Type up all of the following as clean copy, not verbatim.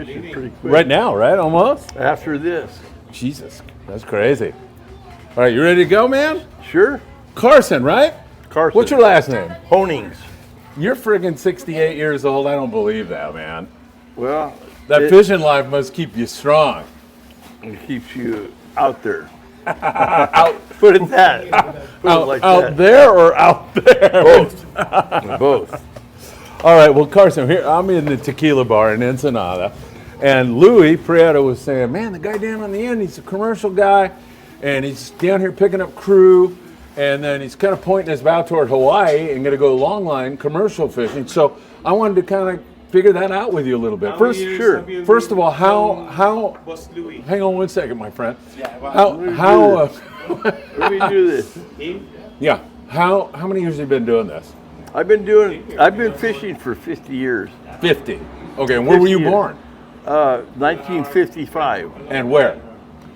fishing pretty quick. Right now, right? Almost? After this. Jesus, that's crazy. All right, you ready to go, man? Sure. Carson, right? Carson. What's your last name? Honings. You're friggin' 68 years old. I don't believe that, man. Well, That fishing life must keep you strong. it keeps you out there. Put it that. Put it like Out that. there or out there? Both. Both. All right, well, Carson, here I'm in the Tequila Bar in Ensenada, and Louis Prieto was saying, man, the guy down on the end, he's a commercial guy, and he's down here picking up crew, and then he's kind of pointing his bow toward Hawaii and going to go long line commercial fishing. So I wanted to kind of figure that out with you a little bit. First of all, how hang on one second, my friend. How Let me do this. yeah, how many years have you been doing this? I've been fishing for 50 years. 50. Okay, and where were you 50 years. born? 1955. And where?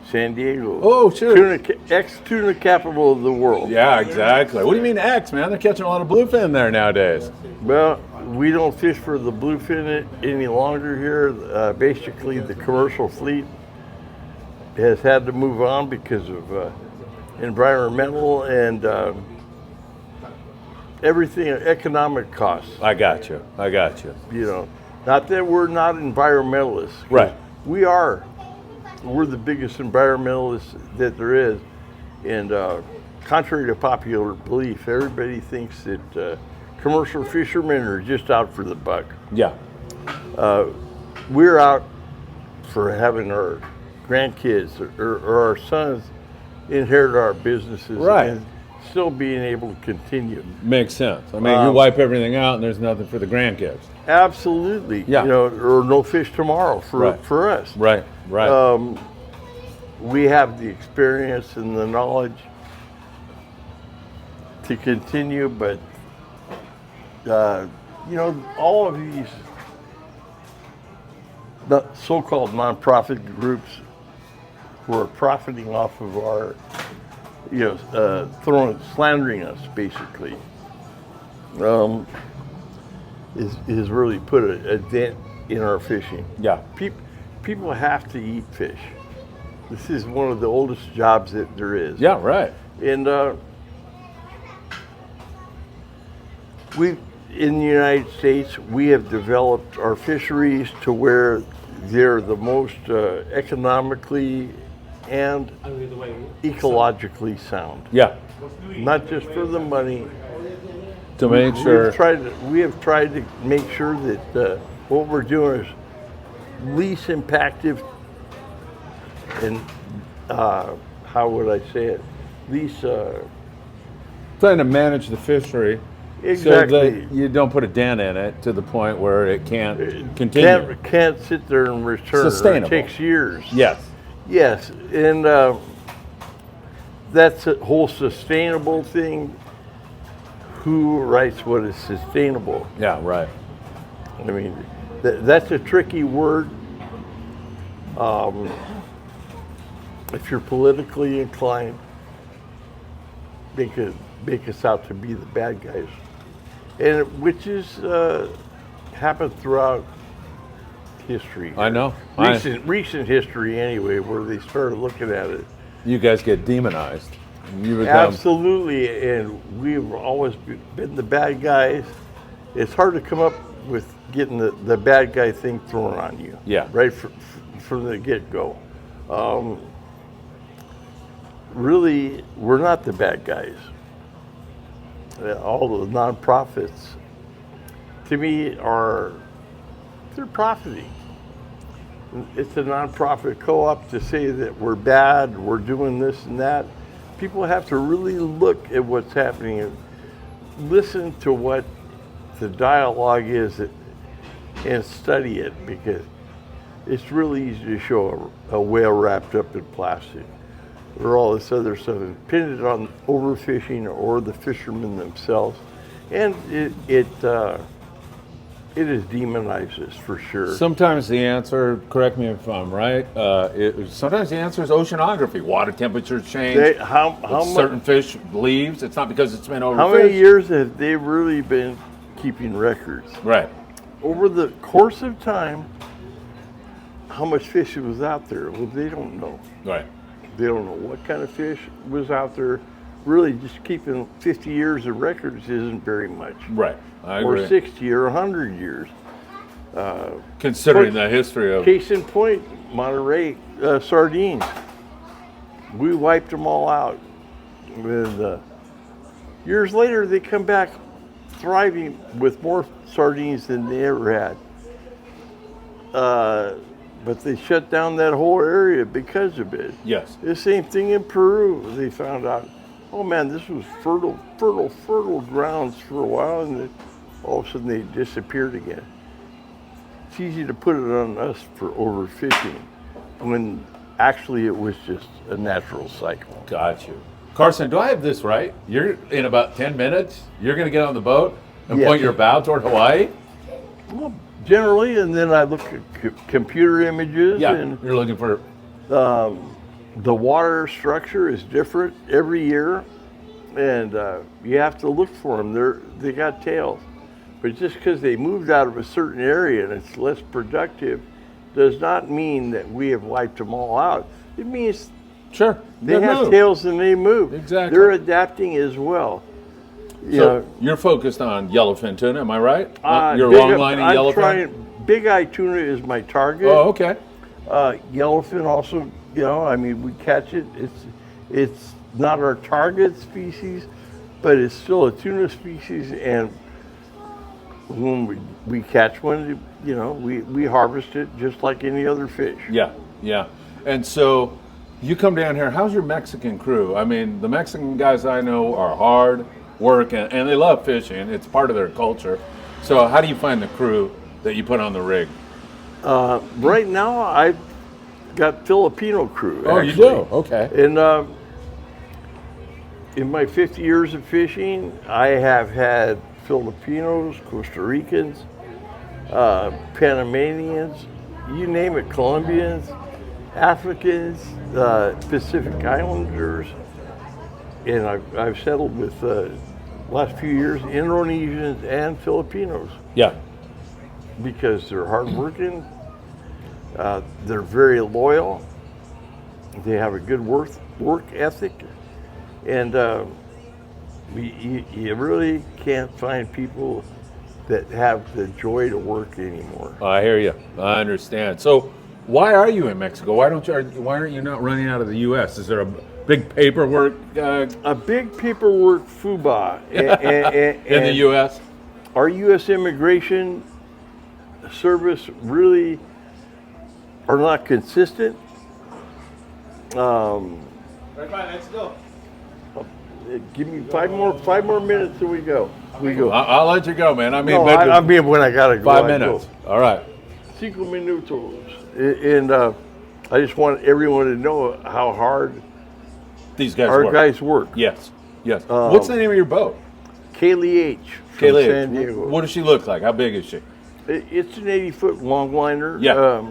San Diego. Oh, sure. Ex-tuna capital of the world. Yeah, exactly. What do you mean X, man? They're catching a lot of bluefin there nowadays. Well, we don't fish for the bluefin any longer here. Basically, the commercial fleet has had to move on because of environmental and everything, economic costs. I got you. You know, not that we're not environmentalists. Right. We are. We're the biggest environmentalists that there is. And contrary to popular belief, everybody thinks that commercial fishermen are just out for the buck. Yeah. We're out for having our grandkids or our sons inherit our businesses. Right. And still being able to continue. Makes sense. I mean, you wipe everything out and there's nothing for the grandkids. Absolutely. Yeah. You know, or no fish tomorrow for us. Right. We have the experience and the knowledge to continue, but you know, all of these the so-called nonprofit groups who are profiting off of our, you know, slandering us basically, is really put a dent in our fishing. Yeah. People have to eat fish. This is one of the oldest jobs that there is. Yeah, right. And in the United States, we have developed our fisheries to where they're the most economically and ecologically sound. Yeah. Not just for the money. To make sure. We have tried to make sure that what we're doing is least impactful and how would I say it? Least Trying to manage the fishery. exactly. So that you don't put a dent in it to the point where it can't continue. Can't sit there and return. Sustainable. It takes years. Yes. Yes, and that's a whole sustainable thing. Who writes what is sustainable? Yeah, right. I mean, that's a tricky word. If you're politically inclined, make us out to be the bad guys, and which is happened throughout history. I know. Recent history, anyway, where they started looking at it. You guys get demonized. You become, Absolutely, and we've always been the bad guys. It's hard to come up with getting the bad guy thing thrown on you. Yeah. Right from the get-go. Really, we're not the bad guys. All the nonprofits, to me, they're profiting. It's a nonprofit co-op to say that we're bad, we're doing this and that. People have to really look at what's happening and listen to what the dialogue is and study it, because it's really easy to show a whale wrapped up in plastic or all this other stuff is pinned on overfishing or the fishermen themselves, and it has demonized us for sure. Sometimes the answer, correct me if I'm right, sometimes the answer is oceanography. Water temperature change. Certain fish leaves. It's not because it's been overfished. How many years have they really been keeping records? Right. Over the course of time, how much fish was out there. Well, they don't know. Right. They don't know what kind of fish was out there. Really, just keeping 50 years of records isn't very much. Right. I agree. Or 60 or 100 years. Considering the history of... Case in point, Monterey sardines. We wiped them all out. And, years later, they come back thriving with more sardines than they ever had. But they shut down that whole area because of it. Yes. The same thing in Peru. They found out, oh man, this was fertile grounds for a while, and then all of a sudden they disappeared again. It's easy to put it on us for overfishing, when actually it was just a natural cycle. Got you. Carson, do I have this right? You're in about 10 minutes, you're going to get on the boat and Yes. point your bow toward Hawaii? Well, generally, and then I look at computer images, Yeah, and you're looking for... the water structure is different every year, and you have to look for them. They got tails, but just because they moved out of a certain area and it's less productive, does not mean that we have wiped them all out. It means Sure. they have tails and they move. Exactly. They're adapting as well. So you're focused on yellowfin tuna, am I right? Your big- long-lining I'm yellowfin? trying- Big eye tuna is my target. Oh, okay. Yellowfin also, I mean, we catch it. It's not our target species, but it's still a tuna species. And when we catch one, we harvest it just like any other fish. Yeah, yeah. And so you come down here, how's your Mexican crew? I mean, the Mexican guys I know are hard work and they love fishing. It's part of their culture. So how do you find the crew that you put on the rig? Right now, I've got Filipino crew. Oh, actually. you do? Okay. And in my 50 years of fishing, I have had Filipinos, Costa Ricans, Panamanians, you name it, Colombians, Africans, Pacific Islanders, and I've settled with last few years Indonesians and Filipinos Yeah. because they're hardworking, they're very loyal, they have a good work ethic, and you really can't find people that have the joy to work anymore. I hear you. I understand. So why are you in Mexico? Why aren't you not running out of the U.S.? Is there a big paperwork A big paperwork FUBA. in the U.S.? Our U.S. Immigration Service really are not consistent. Let's go. Give me five more minutes till we go. I'll let you go, man. I mean, No, I mean when I gotta go. 5 I go. minutes. All right. 5 minutos. And I just want everyone to know how hard These guys our work. guys work. Yes. Yes. What's the name of your boat? Kaylee H. from Kaylee. San Diego. What does she look like? How big is she? It's an 80-foot longliner. Yeah.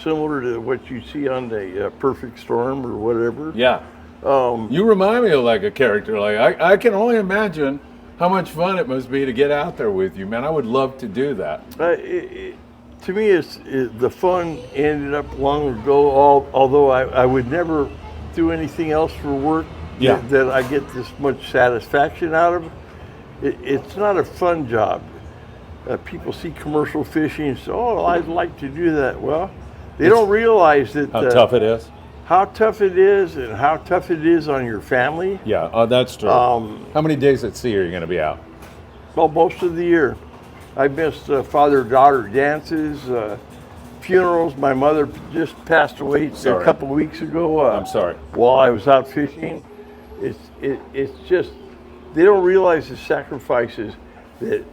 Similar to what you see on the Perfect Storm or whatever. Yeah. You remind me of like a character. Like I can only imagine how much fun it must be to get out there with you, man. I would love to do that. To me, the fun ended up long ago. Although I would never do anything else for work Yeah. that I get this much satisfaction out of. It's not a fun job. People see commercial fishing and say, "Oh, I'd like to do that." Well, they don't realize that How tough it is. how tough it is, and how tough it is on your family. Yeah, that's true. How many days at sea are you going to be out? Well, most of the year. I missed father-daughter dances, funerals. My mother just passed away Sorry. a couple of weeks ago. I'm sorry. While I was out fishing, it's just they don't realize the sacrifices that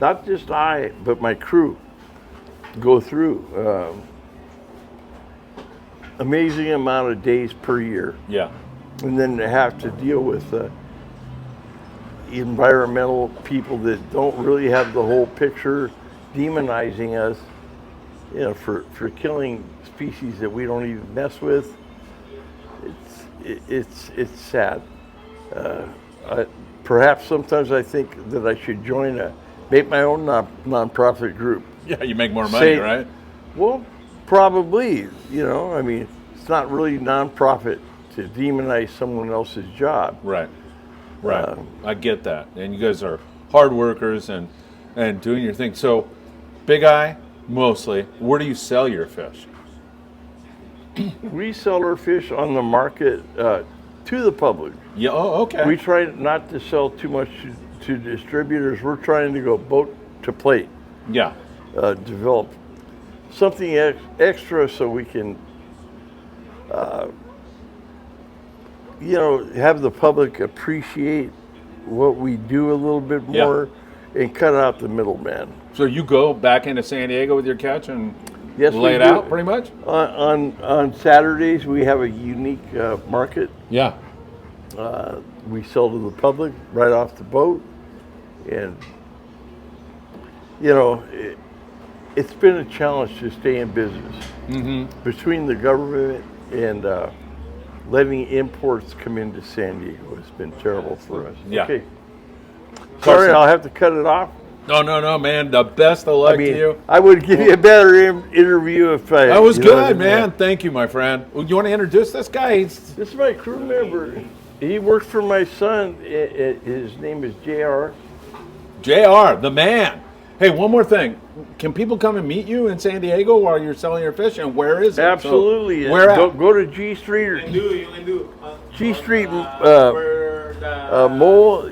not just I but my crew go through. Amazing amount of days per year, Yeah. and then to have to deal with environmental people that don't really have the whole picture, demonizing us, for killing species that we don't even mess with. It's sad. Perhaps sometimes I think that I should make my own nonprofit group. Yeah, you make more money, Say- right? Well, Probably, you know, I mean, it's not really nonprofit to demonize someone else's job. Right. Right. I get that. And you guys are hard workers and doing your thing. So, Big Eye, mostly, where do you sell your fish? We sell our fish on the market to the public. Yeah. Oh, okay. We try not to sell too much to distributors. We're trying to go boat to plate, Yeah. develop something extra so we can, you know, have the public appreciate what we do a little bit Yeah. more and cut out the middleman. So you go back into San Diego with your catch and Yes, lay we it do. out, pretty much? On Saturdays, we have a unique market. Yeah. We sell to the public right off the boat. And, you know, it's been a challenge to stay in business. Between the government and letting imports come into San Diego, it's been terrible for us. Yeah. Okay. Sorry, Carson. I'll have to cut it off. No, man. The best of luck to you. I would give you a better interview if I. That was you know what I good, mean? man. Thank you, my friend. Well, you want to introduce this guy? This is my crew member. He works for my son. His name is JR. JR, the man. Hey, one more thing. Can people come and meet you in San Diego while you're selling your fish? And where is it? Absolutely. So, where at? Go to G Street or You can do. G Street Where the Mole.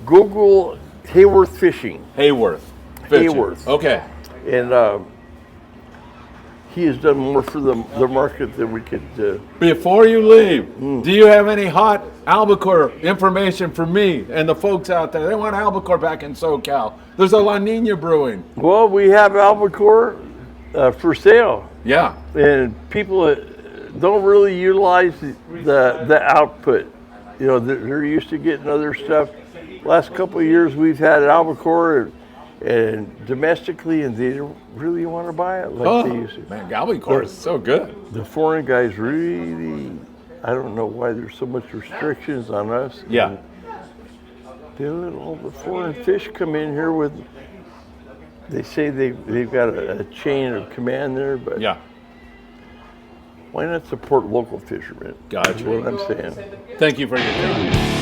Google Hayworth Fishing, Hayworth. Fishing. Hayworth. Okay. and he has done more for the market than we could. Before you leave, do you have any hot albacore information for me and the folks out there? They want albacore back in SoCal. There's a La Nina brewing. Well, we have albacore for sale, Yeah. and people don't really utilize the output. You know, they're used to getting other stuff. Last couple of years, we've had albacore and domestically, and they don't really want to buy it like they used to. Man, albacore is so good. The foreign guys really, I don't know why there's so much restrictions on us. Yeah. They let all the foreign fish come in here with, they say they've got a chain of command there, but Yeah. why not support local fishermen? Gotcha. That's what I'm saying. Thank you for your time.